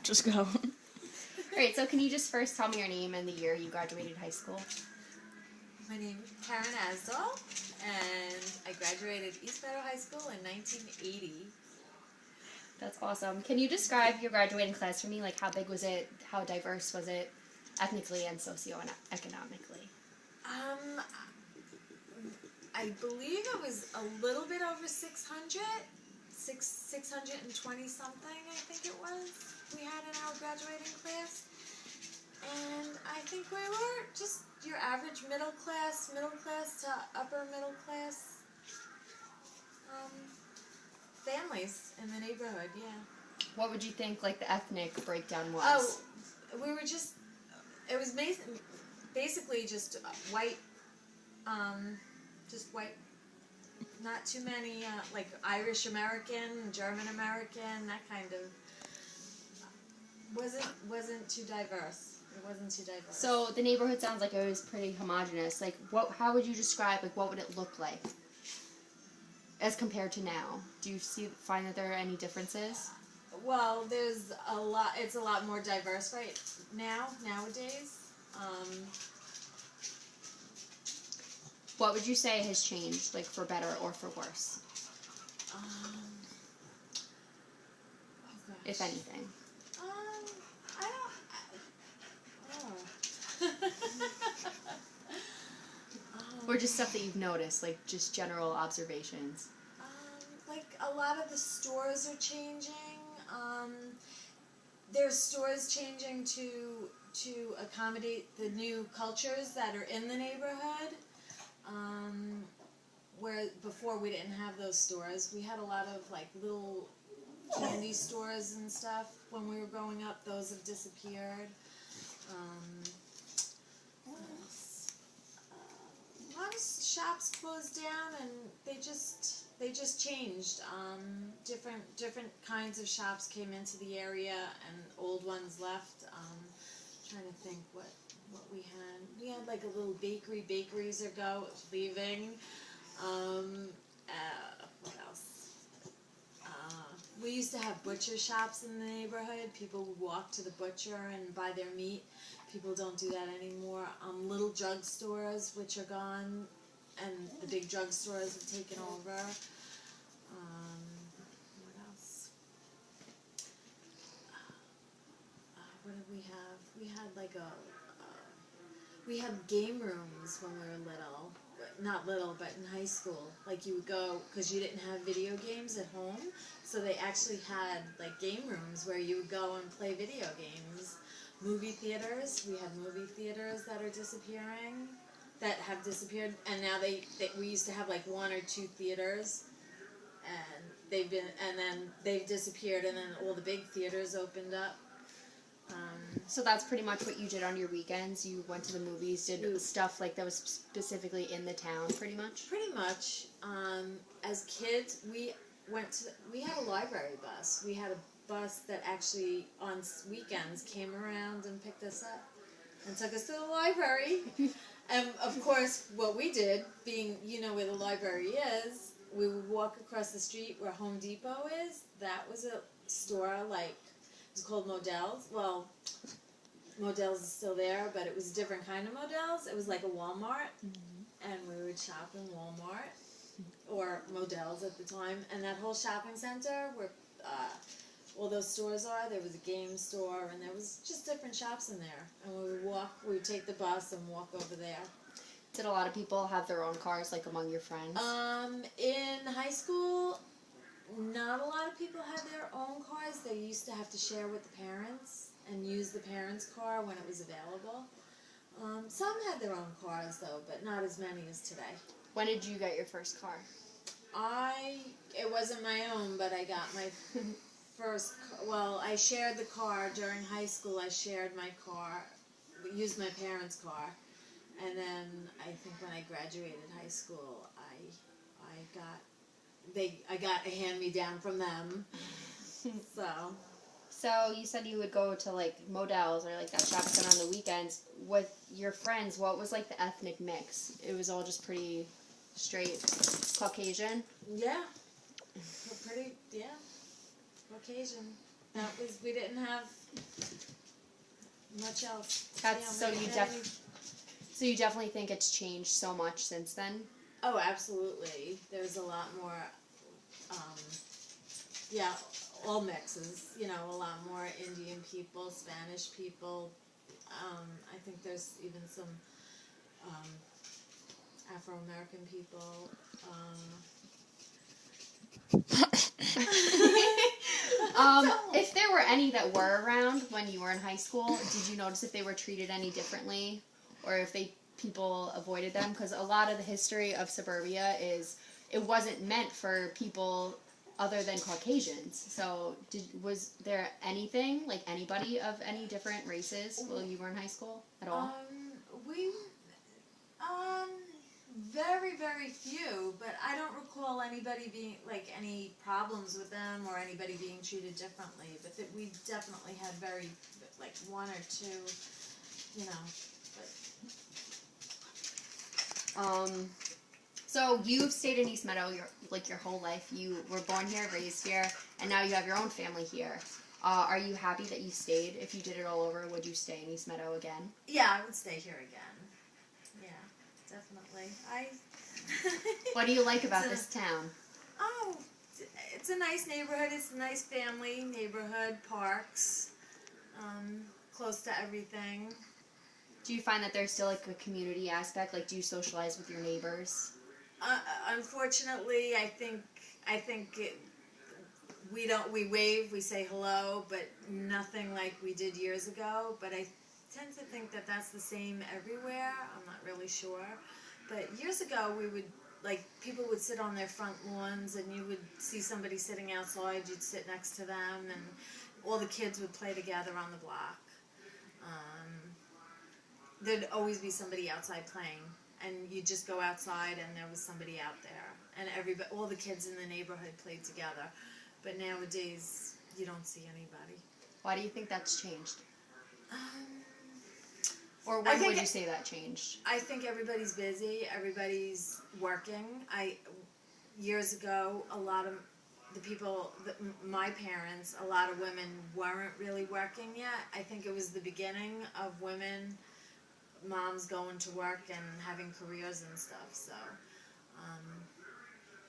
Just go. Alright, so can you just first tell me your name and the year you graduated high school? My name is Karen Asdal, and I graduated East Meadow High School in 1980. That's awesome. Can you describe your graduating class for me? Like, how big was it? How diverse was it ethnically and socioeconomically? I believe it was a little bit over 600, 620 something, I think it was, we had in our graduating class. And I think we were just your average middle class to upper middle class families in the neighborhood, yeah. What would you think, like, the ethnic breakdown was? Oh, we were just, it was basically just white, not too many, like Irish American, German American, that kind of, wasn't too diverse. It wasn't too diverse. So the neighborhood sounds like it was pretty homogenous. Like, how would you describe, like, what would it look like as compared to now? Do you find that there are any differences? Well, it's a lot more diverse right nowadays. What would you say has changed, like, for better or for worse? Oh gosh. If anything. Or just stuff that you've noticed, like just general observations. Like a lot of the stores are changing. There's stores changing to accommodate the new cultures that are in the neighborhood. Where before we didn't have those stores. We had a lot of like little candy stores and stuff when we were growing up. Those have disappeared. What else? A lot of shops closed down, and they just changed. Different kinds of shops came into the area, and old ones left. Trying to think what we had. We had like a little bakery. Bakeries are leaving. What else? We used to have butcher shops in the neighborhood. People would walk to the butcher and buy their meat. People don't do that anymore. Little drug stores, which are gone, and the big drug stores have taken over. What else? What did we have? We had like we had game rooms when we were little. Not little, but in high school. Like you would go, because you didn't have video games at home, so they actually had like game rooms where you would go and play video games. Movie theaters, we have movie theaters that are disappearing, that have disappeared, and now we used to have like one or two theaters, and then they've disappeared, and then all the big theaters opened up. So that's pretty much what you did on your weekends? You went to the movies, did stuff like that was specifically in the town, pretty much? Pretty much. As kids, we had a library bus. We had a bus that actually on weekends came around and picked us up and took us to the library. And of course, what we did, being where the library is, we would walk across the street where Home Depot is. That was a store like. It was called Modell's. Well, Modell's is still there, but it was a different kind of Modell's. It was like a Walmart, and we would shop in Walmart, or Modell's at the time. And that whole shopping center where all those stores are, there was a game store, and there was just different shops in there. And we would take the bus and walk over there. Did a lot of people have their own cars, like among your friends? In high school, not a lot of people had their own cars. They used to have to share with the parents and use the parents' car when it was available. Some had their own cars, though, but not as many as today. When did you get your first car? It wasn't my own, but I got my first, I shared the car during high school. I shared my car, used my parents' car, and then I think when I graduated high school, I got a hand-me-down from them. So you said you would go to like Modell's or like that shopping center on the weekends with your friends. What was like the ethnic mix? It was all just pretty straight Caucasian? Yeah. Pretty, yeah. Caucasian. We didn't have much else. That's Yeah, we didn't have any- so you definitely think it's changed so much since then. Oh, absolutely. There's a lot more, yeah, all mixes, you know, a lot more Indian people, Spanish people. I think there's even some Afro-American people. If there were any that were around when you were in high school, did you notice if they were treated any differently, or if people avoided them? Because a lot of the history of suburbia is it wasn't meant for people other than Caucasians. So was there anything, like anybody of any different races while you were in high school at all? We, very, very few, but I don't recall anybody being, like, any problems with them or anybody being treated differently. But we definitely had very, like, one or two, you know, but. So you've stayed in East Meadow your whole life. You were born here, raised here, and now you have your own family here. Are you happy that you stayed? If you did it all over, would you stay in East Meadow again? Yeah, I would stay here again. Yeah, definitely. What do you like about this town? Oh, it's a nice neighborhood. It's a nice family neighborhood. Parks, close to everything. Do you find that there's still like a community aspect? Like, do you socialize with your neighbors? Unfortunately, I think we wave, we say hello, but nothing like we did years ago. But I tend to think that that's the same everywhere. I'm not really sure. But years ago, people would sit on their front lawns, and you would see somebody sitting outside. You'd sit next to them, and all the kids would play together on the block. There'd always be somebody outside playing, and you'd just go outside, and there was somebody out there, and all the kids in the neighborhood played together. But nowadays, you don't see anybody. Why do you think that's changed? Or when would you say that changed? I think everybody's busy. Everybody's working. Years ago, a lot of the people, my parents, a lot of women weren't really working yet. I think it was the beginning of moms going to work and having careers and stuff. So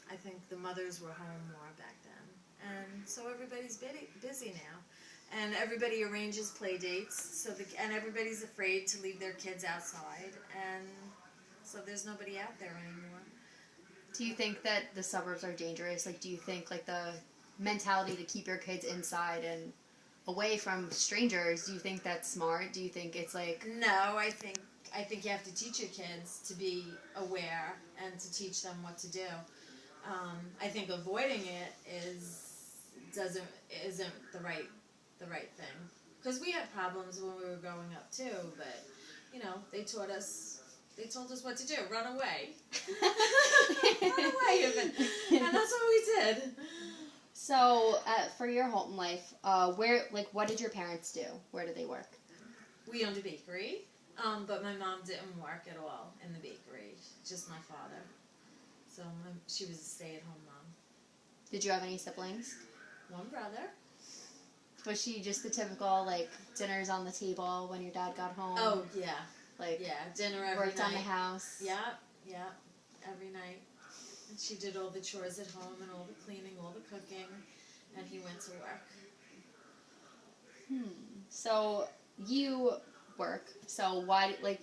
I think the mothers were home more back then. And so everybody's busy now. And everybody arranges play dates, and everybody's afraid to leave their kids outside, and so there's nobody out there anymore. Do you think that the suburbs are dangerous? Like, do you think like the mentality to keep your kids inside and away from strangers, do you think that's smart? Do you think it's like... No, I think you have to teach your kids to be aware and to teach them what to do. I think avoiding it isn't the right thing, because we had problems when we were growing up too, but they told us what to do. Run away. Run away even. And that's what we did. So for your Holton life, what did your parents do? Where did they work? We owned a bakery, but my mom didn't work at all in the bakery, just my father. So she was a stay-at-home mom. Did you have any siblings? One brother. Was she just the typical, like, dinners on the table when your dad got home? Oh, yeah. Like, yeah, dinner every worked night. on the house? Yeah, every night. And she did all the chores at home and all the cleaning, all the cooking, and he went to work. So, you work, so why, like,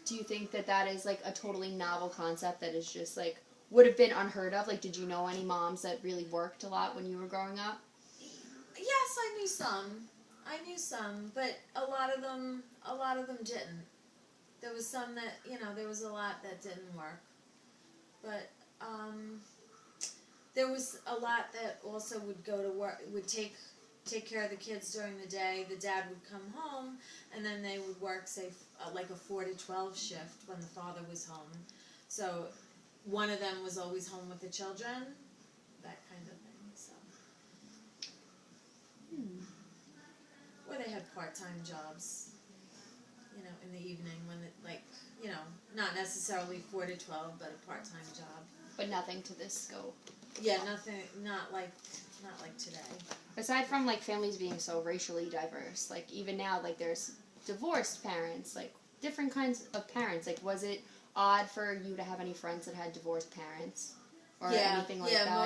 do you think that is, like, a totally novel concept that is just, like, would have been unheard of? Like, did you know any moms that really worked a lot when you were growing up? Yes, I knew some, but a lot of them didn't. There was some that, there was a lot that didn't work. But there was a lot that also would go to work, would take care of the kids during the day. The dad would come home, and then they would work, say, like a 4 to 12 shift when the father was home. So one of them was always home with the children, that kind of thing. So. Or they had part-time jobs, in the evening when not necessarily 4 to 12, but a part-time job. But nothing to this scope. Yeah, nothing. Not like today. Aside from like families being so racially diverse, like even now, like there's divorced parents, like different kinds of parents. Like, was it odd for you to have any friends that had divorced parents or anything like that?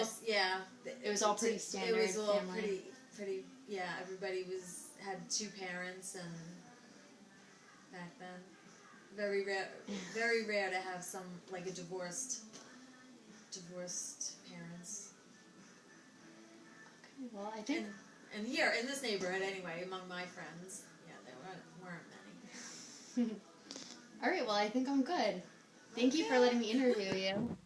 It was all pretty standard. It was all family. pretty. Yeah, everybody had two parents, and back then, very rare to have some like a divorced parents. Okay, well, I think. And here in this neighborhood, anyway, among my friends, yeah, there weren't many. All right, well, I think I'm good. Thank you for letting me interview you.